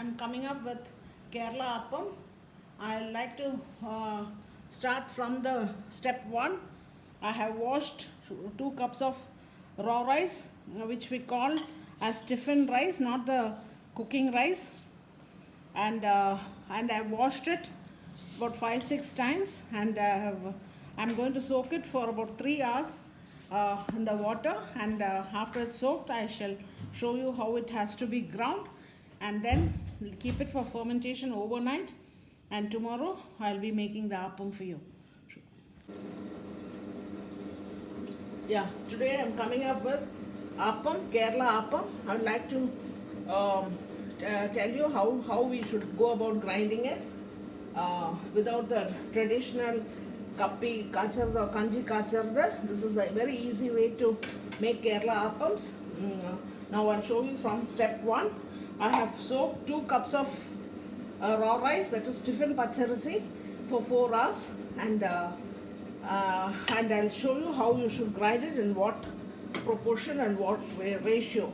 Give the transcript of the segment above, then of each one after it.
I'm coming up with Kerala Appam. I like to start from the step 1. I have washed 2 cups of raw rice, which we call as tiffin rice, not the cooking rice, and I washed it about 5-6 times, and I'm going to soak it for about 3 hours in the water, and after it's soaked I shall show you how it has to be ground, and then keep it for fermentation overnight, and tomorrow I'll be making the appam for you. Yeah, today I'm coming up with appam, Kerala appam. I would like to tell you how we should go about grinding it without the traditional kappi kacharda, kanji kacharda. This is a very easy way to make Kerala appams. Now I'll show you from step 1. I have soaked 2 cups of raw rice, that is tiffin pacharisi, for 4 hours, and I'll show you how you should grind it, in what proportion and what ratio.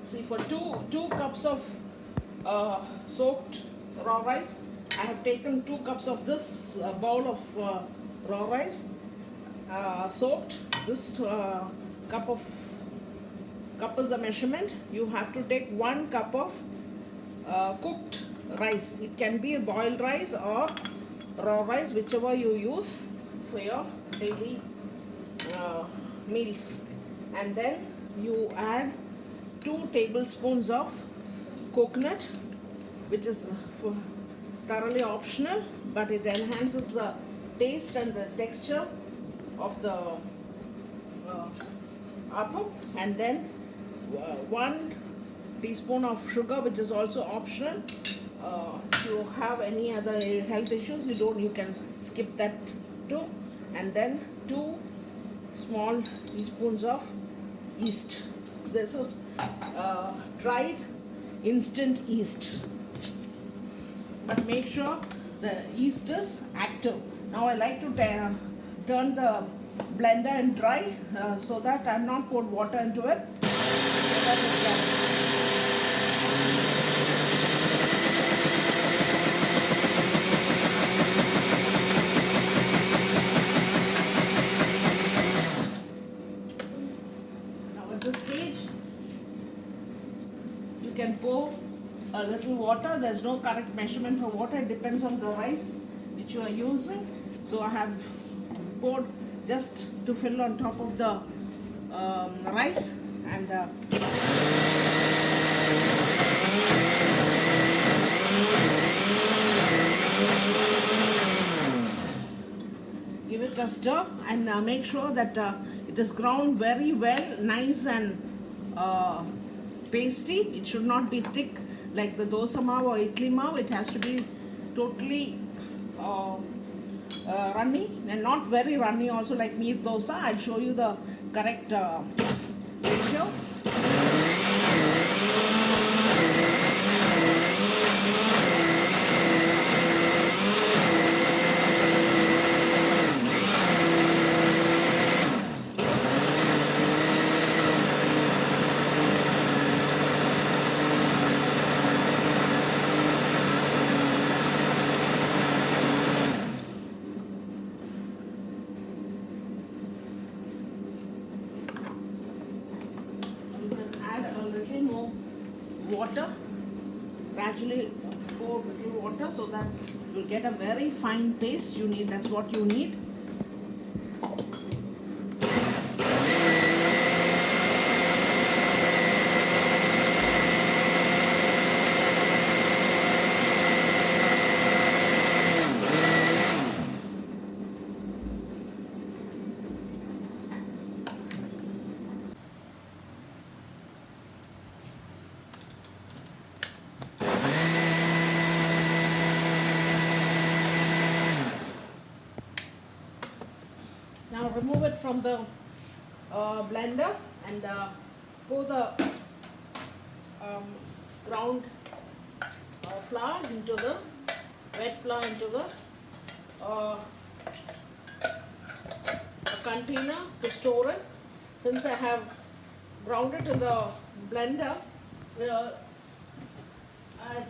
See, for two cups of soaked raw rice, I have taken 2 cups of this bowl of raw rice soaked. This cup is the measurement. You have to take 1 cup of cooked rice. It can be boiled rice or raw rice, whichever you use for your daily meals. And then you add 2 tablespoons of coconut, which is thoroughly optional, but it enhances the taste and the texture of the appam. And then 1 teaspoon of sugar, which is also optional. If you have any other health issues, you can skip that too. And then 2 small teaspoons of yeast. This is dried instant yeast, but make sure the yeast is active. Now I like to turn the blender and dry so that I'm not put water into it. So that it can can pour a little water. There's no correct measurement for water. It depends on the rice which you are using. So I have poured just to fill on top of the rice, and give it a stir, and make sure that it is ground very well, nice and pasty. It should not be thick like the dosa maav or idli maav. It has to be totally runny, and not very runny also like neer dosa. I'll show you the correct ratio. More water, gradually pour little water so that you'll get a very fine paste. That's what you need. Now remove it from the blender and pour the ground flour into the wet flour into the uh, a container to store it. Since I have ground it in the blender, uh,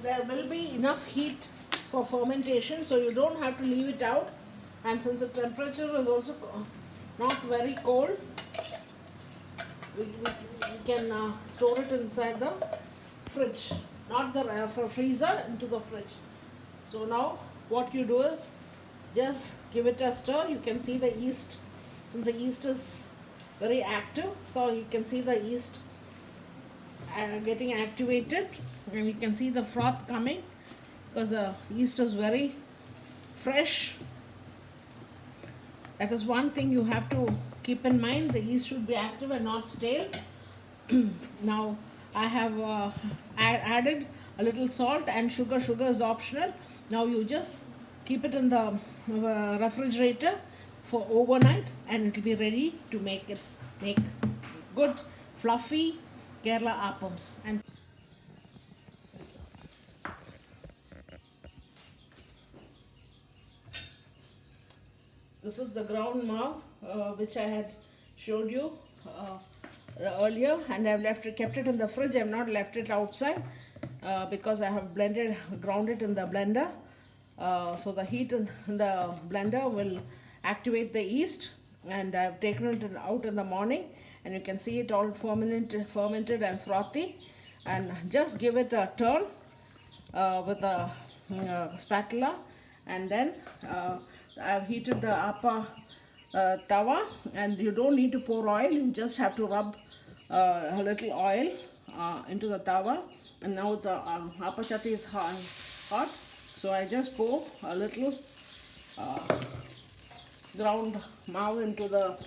there will be enough heat for fermentation, so you don't have to leave it out. And since the temperature is also not very cold, we can store it inside the fridge, not the freezer, into the fridge. So now what you do is just give it a stir. You can see the yeast, since the yeast is very active, so you can see the yeast getting activated, and you can see the froth coming because the yeast is very fresh. That is one thing you have to keep in mind. The yeast should be active and not stale. Now I have added a little salt and sugar. Sugar is optional. Now you just keep it in the refrigerator for overnight, and it will be ready to make good fluffy Kerala appams. And this is the ground marv which I had showed you earlier, and I have kept it in the fridge. I have not left it outside because I have ground it in the blender. So the heat in the blender will activate the yeast, and I have taken it out in the morning, and you can see it all fermented and frothy. And just give it a turn with a spatula, and then I have heated the appa tawa, and you don't need to pour oil. You just have to rub a little oil into the tawa. And now the appa chatti is hot, so I just pour a little ground marv into the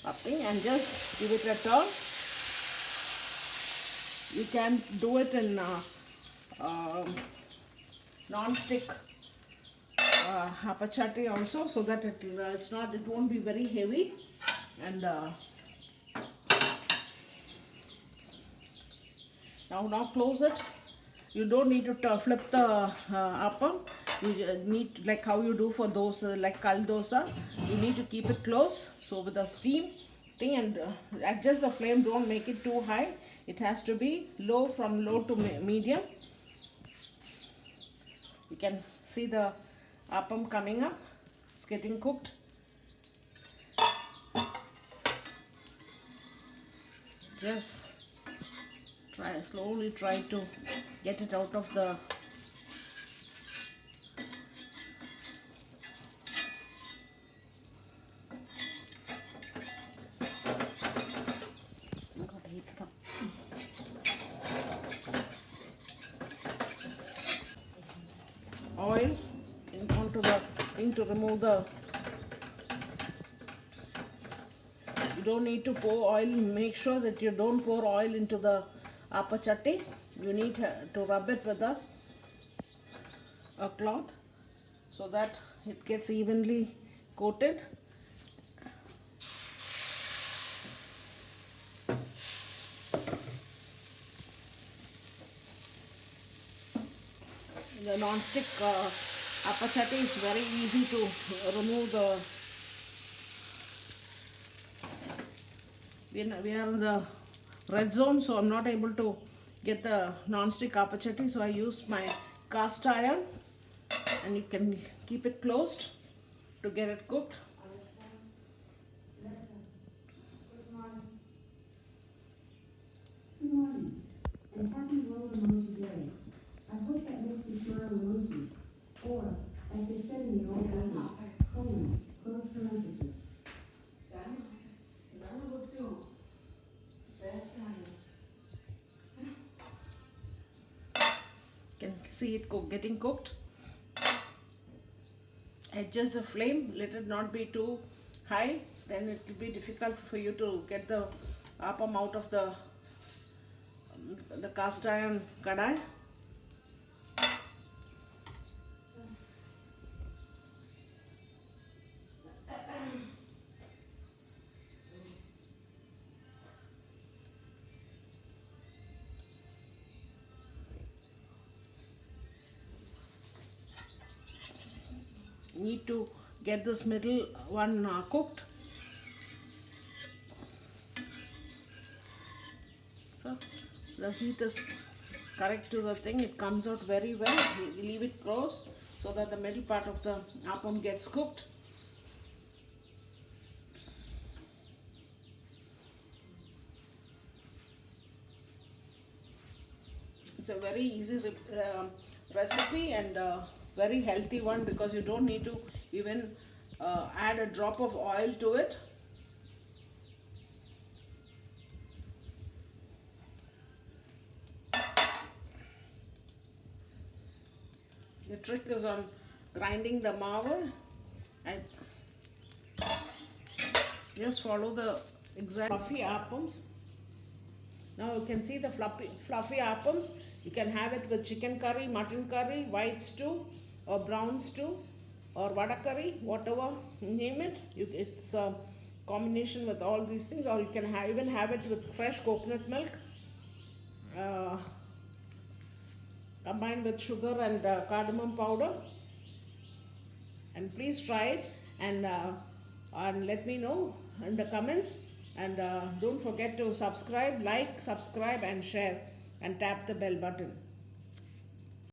thing and just give it a turn. You can do it in non-stick appa chatti also, so that it won't be very heavy. And now close it. You don't need to flip the appam. You need, like how you do for those like kal dosa, you need to keep it close. So with the steam thing, and adjust the flame. Don't make it too high. It has to be from low to medium. You can see the appam coming up. It's getting cooked. Just slowly try to get it out of the oil onto the thing to remove the. You don't need to pour oil. Make sure that you don't pour oil into the appa chatti. You need to rub it with a cloth so that it gets evenly coated. The non-stick appa chatti, it's very easy to remove the. We are in the red zone, so I'm not able to get the non-stick appa chatti, so I use my cast iron, and you can keep it closed to get it cooked. Good morning, and happy World Emoji Day. I hope that makes you smile emoji, or as they said in the old days, colon, close parenthesis. Can see it getting cooked. Adjust the flame, let it not be too high, then it will be difficult for you to get the appam out of the cast iron kadai. Need to get this middle one cooked. So the heat is correct to the thing, it comes out very well. We leave it close so that the middle part of the appam gets cooked. It's a very easy recipe and very healthy one, because you don't need to even add a drop of oil to it. The trick is on grinding the maavu and just follow the exact fluffy appams. Now you can see the fluffy appams. You can have it with chicken curry, mutton curry, white stew or brown stew or vada curry, whatever, name it. It's a combination with all these things, or you can even have it with fresh coconut milk combined with sugar and cardamom powder. And please try it and let me know in the comments. And don't forget to subscribe, like, subscribe and share and tap the bell button.